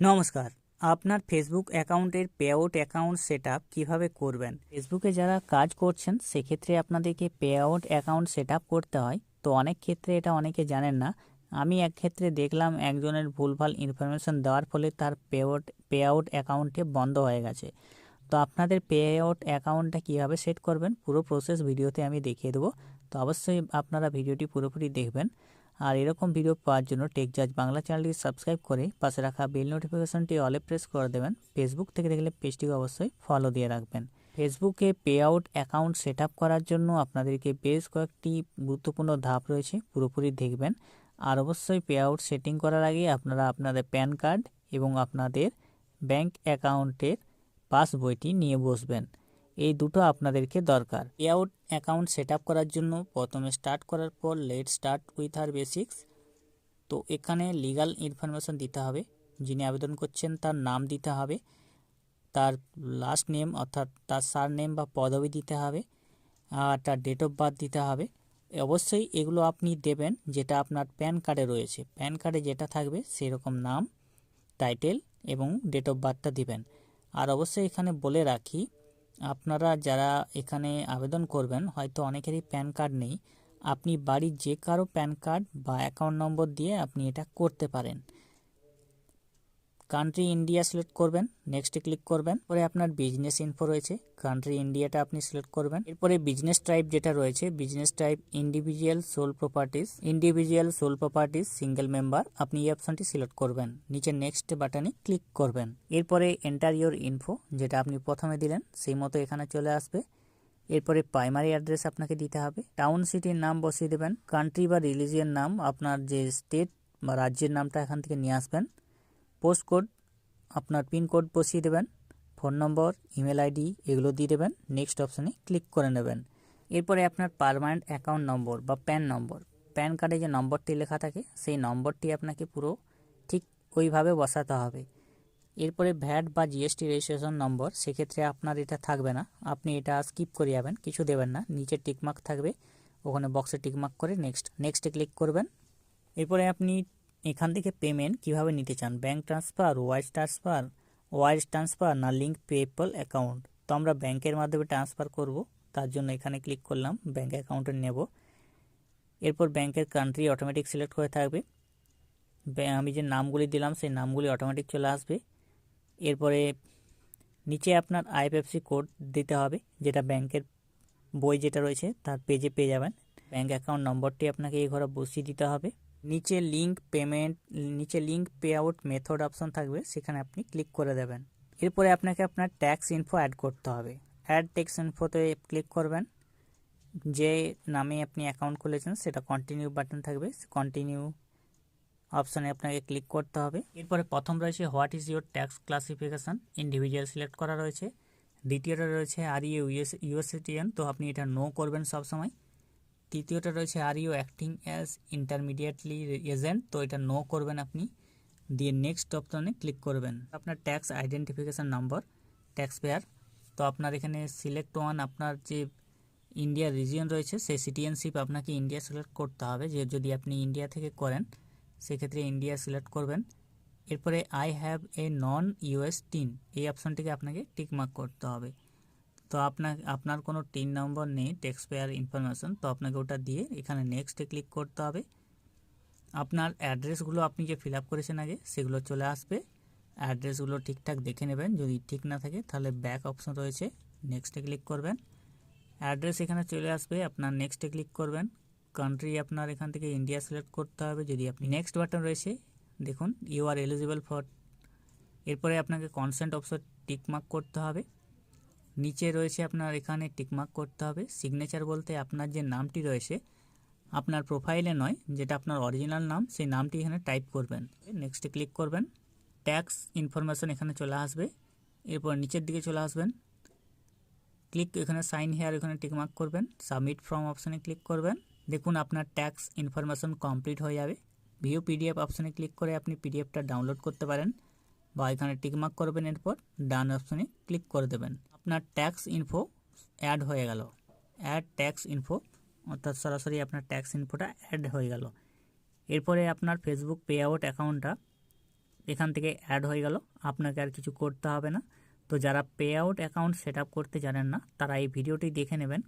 নমস্কার। আপনার ফেসবুক অ্যাকাউন্টের পেআউট অ্যাকাউন্ট সেটআপ কিভাবে করবেন? ফেসবুকে যারা কাজ করছেন সেক্ষেত্রে আপনাদেরকে পেআউট অ্যাকাউন্ট সেটআপ করতে হয়। তো অনেক ক্ষেত্রে এটা অনেকে জানেন না। আমি এক ক্ষেত্রে দেখলাম একজনের ভুলভাল ইনফরমেশন দেওয়ার ফলে তার পেআউট অ্যাকাউন্টে বন্ধ হয়ে গেছে। তো আপনাদের পেআউট অ্যাকাউন্টটা কীভাবে সেট করবেন পুরো প্রসেস ভিডিওতে আমি দেখিয়ে দেবো। তো অবশ্যই আপনারা ভিডিওটি পুরোপুরি দেখবেন। আর এরকম ভিডিও পাওয়ার জন্য টেকজাজ বাংলা চ্যানেলটি সাবস্ক্রাইব করে পাশে রাখা বেল নোটিফিকেশনটি অলে প্রেস করে দেবেন। ফেসবুক থেকে দেখলে পেজটিকে অবশ্যই ফলো দিয়ে রাখবেন। ফেসবুকে পেআউট অ্যাকাউন্ট সেট আপ করার জন্য আপনাদেরকে বেশ কয়েকটি গুরুত্বপূর্ণ ধাপ রয়েছে, পুরোপুরি দেখবেন। আর অবশ্যই পেআউট সেটিং করার আগে আপনারা আপনাদের প্যান কার্ড এবং আপনাদের ব্যাংক অ্যাকাউন্টের পাসবইটি নিয়ে বসবেন। এই দুটো আপনাদেরকে দরকার। পেআউট অ্যাকাউন্ট সেট আপ করার জন্য প্রথমে স্টার্ট করার পর let start with our basics. তো এখানে লিগাল ইনফরমেশন দিতে হবে। যিনি আবেদন করছেন তার নাম দিতে হবে, তার লাস্ট নেম অর্থাৎ তার সার নেম বা পদবি দিতে হবে, আর তার ডেট অফ বার্থ দিতে হবে। অবশ্যই এগুলো আপনি দেবেন যেটা আপনার প্যান কার্ডে রয়েছে। প্যান কার্ডে যেটা থাকবে সেরকম নাম, টাইটেল এবং ডেট অফ বার্থটা দিবেন। আর অবশ্যই এখানে বলে রাখি, আপনারা যারা এখানে আবেদন করবেন হয়তো অনেকেরই প্যান কার্ড নেই। আপনি বাড়ির যে কারো প্যান কার্ড বা অ্যাকাউন্ট নম্বর দিয়ে আপনি এটা করতে পারেন। কান্ট্রি ইন্ডিয়া সিলেক্ট করবেন, নেক্সটে ক্লিক করবেন। পরে আপনার বিজনেস ইনফো রয়েছে, কান্ট্রি ইন্ডিয়াটা আপনি সিলেক্ট করবেন। এরপরে বিজনেস টাইপ যেটা রয়েছে, business type individual sole properties single member, আপনি এই অপশনটি সিলেক্ট করবেন। নিচে নেক্সট বাটনে ক্লিক করবেন। এরপরে এন্টার ইওর ইনফো যেটা আপনি প্রথমে দিলেন সেই মতো এখানে চলে আসবে। এরপরে প্রাইমারি অ্যাড্রেস আপনাকে দিতে হবে, টাউন সিটির নাম বসিয়ে দেবেন, কান্ট্রি বা রিলিজিয়ন নাম আপনার যে স্টেট বা রাজ্যের নামটা এখান থেকে নিয়ে আসবেন, পোস্ট কোড আপনার পিনকোড বসিয়ে দেবেন, ফোন নম্বর, ইমেল আইডি এগুলো দিয়ে দেবেন। নেক্সট অপশানে ক্লিক করে নেবেন। এরপরে আপনার পার্মানেন্ট অ্যাকাউন্ট নম্বর বা প্যান নম্বর, প্যান কার্ডে যে নম্বরটি লেখা থাকে সেই নম্বরটি আপনাকে পুরো ঠিক ওইভাবে বসাতে হবে। এরপরে ভ্যাট বা জিএসটি রেজিস্ট্রেশন নম্বর, সেক্ষেত্রে আপনার এটা থাকবে না, আপনি এটা স্কিপ করে যাবেন, কিছু দেবেন না। নিচে টিকমার্ক থাকবে, ওখানে বক্সে টিকমার্ক করে নেক্সটে ক্লিক করবেন। এরপরে আপনি এখান থেকে পেমেন্ট কিভাবে নিতে চান, ব্যাঙ্ক ট্রান্সফার, ওয়াইর ট্রান্সফার না লিঙ্ক পেপ্যাল অ্যাকাউন্ট। তো আমরা ব্যাংকের মাধ্যমে ট্রান্সফার করব, তার জন্য এখানে ক্লিক করলাম, ব্যাঙ্ক অ্যাকাউন্টে নেব। এরপর ব্যাংকের কান্ট্রি অটোমেটিক সিলেক্ট হয়ে থাকবে, আমি যে নামগুলি দিলাম সেই নামগুলি অটোমেটিক চলে আসবে। এরপরে নিচে আপনার আইএফএসসি কোড দিতে হবে, যেটা ব্যাংকের বই যেটা রয়েছে তার পেজে পেয়ে যাবেন। ব্যাঙ্ক অ্যাকাউন্ট নম্বরটি আপনাকে এই ঘরে বসিয়ে দিতে হবে। নিচে link pay out method option থাকবে, সেখানে আপনি ক্লিক করে দেবেন। এরপরে আপনাকে আপনার ট্যাক্স ইনফো অ্যাড করতে হবে, অ্যাড ট্যাক্স ইনফোতে ক্লিক করবেন। যে নামে আপনি অ্যাকাউন্ট খুলেছেন সেটা কন্টিনিউ বাটন থাকবে, কন্টিনিউ অপশানে আপনাকে ক্লিক করতে হবে। এরপরে প্রথম রয়েছে what is your tax classification, individual select করা রয়েছে। দ্বিতীয়টা রয়েছে আর ইউ ইউএস সিটিজেন, তো আপনি এটা নো করবেন সবসময়। তৃতীয়টা রয়েছে are you acting as intermediately agent, তো এটা নো করবেন আপনি। দিয়ে নেক্সট অপশনে ক্লিক করবেন। আপনার tax identification number, tax payer, তো আপনার এখানে সিলেক্ট ওয়ান, আপনার যে ইন্ডিয়া রিজিয়ন রয়েছে সেই সিটিজেনশিপ আপনাকে ইন্ডিয়া সিলেক্ট করতে হবে, যে যদি আপনি ইন্ডিয়া থেকে করেন সেক্ষেত্রে ইন্ডিয়া সিলেক্ট করবেন। এরপরে I have a non US tin, এই অপশানটিকে আপনাকে টিকমার্ক করতে হবে। তো আপনার কোনো টিন নম্বর নেই ট্যাক্স পেয়ার ইনফরমেশন, তো আপনাকে ওটা দিয়ে এখানে নেক্সটে ক্লিক করতে হবে। আপনার অ্যাড্রেসগুলো আপনি যে ফিল আপ করেছেন আগে সেগুলো চলে আসবে, অ্যাড্রেসগুলো ঠিকঠাক দেখে নেবেন, যদি ঠিক না থাকে তাহলে ব্যাক অপশন রয়েছে, নেক্সটে ক্লিক করবেন। অ্যাড্রেস এখানে চলে আসবে, আপনার নেক্সটে ক্লিক করবেন। কান্ট্রি আপনার এখান থেকে ইন্ডিয়া সিলেক্ট করতে হবে, যদি আপনি নেক্সট বাটন রয়েছে দেখুন ইউ আর এলিজিবল ফর। এরপরে আপনাকে কনসেন্ট অপশন টিকমার্ক করতে হবে। নিচে রয়েছে আপনার এখানে টিকমার্ক করতে হবে। সিগনেচার বলতে আপনার যে নামটি রয়েছে আপনার প্রোফাইলে নয়, যেটা আপনার অরিজিনাল নাম সেই নামটি এখানে টাইপ করবেন। নেক্সটে ক্লিক করবেন। ট্যাক্স ইনফরমেশন এখানে চলে আসবে, এরপর নিচের দিকে চলে আসবেন, ক্লিক এখানে সাইন হেয়ার এখানে টিকমার্ক করবেন, সাবমিট ফর্ম অপশানে ক্লিক করবেন। দেখুন আপনার ট্যাক্স ইনফরমেশন কমপ্লিট হয়ে যাবে। ভিউ পিডিএফ অপশানে ক্লিক করে আপনি পিডিএফটা ডাউনলোড করতে পারেন, বা এখানে টিকমার্ক করবেন, এরপর ডান অপশানে ক্লিক করে দেবেন। আপনার ট্যাক্স ইনফো অ্যাড হয়ে গেল, অ্যাড ট্যাক্স ইনফো, অর্থাৎ সরাসরি আপনার ট্যাক্স ইনফোটা অ্যাড হয়ে গেল। এরপরে আপনার ফেসবুক পে আউট অ্যাকাউন্টটা এখান থেকে অ্যাড হয়ে গেল, আপনাকে আর কিছু করতে হবে না। তো যারা pay out account set up করতে জানেন না তারা এই ভিডিওটি দেখে নেবেন।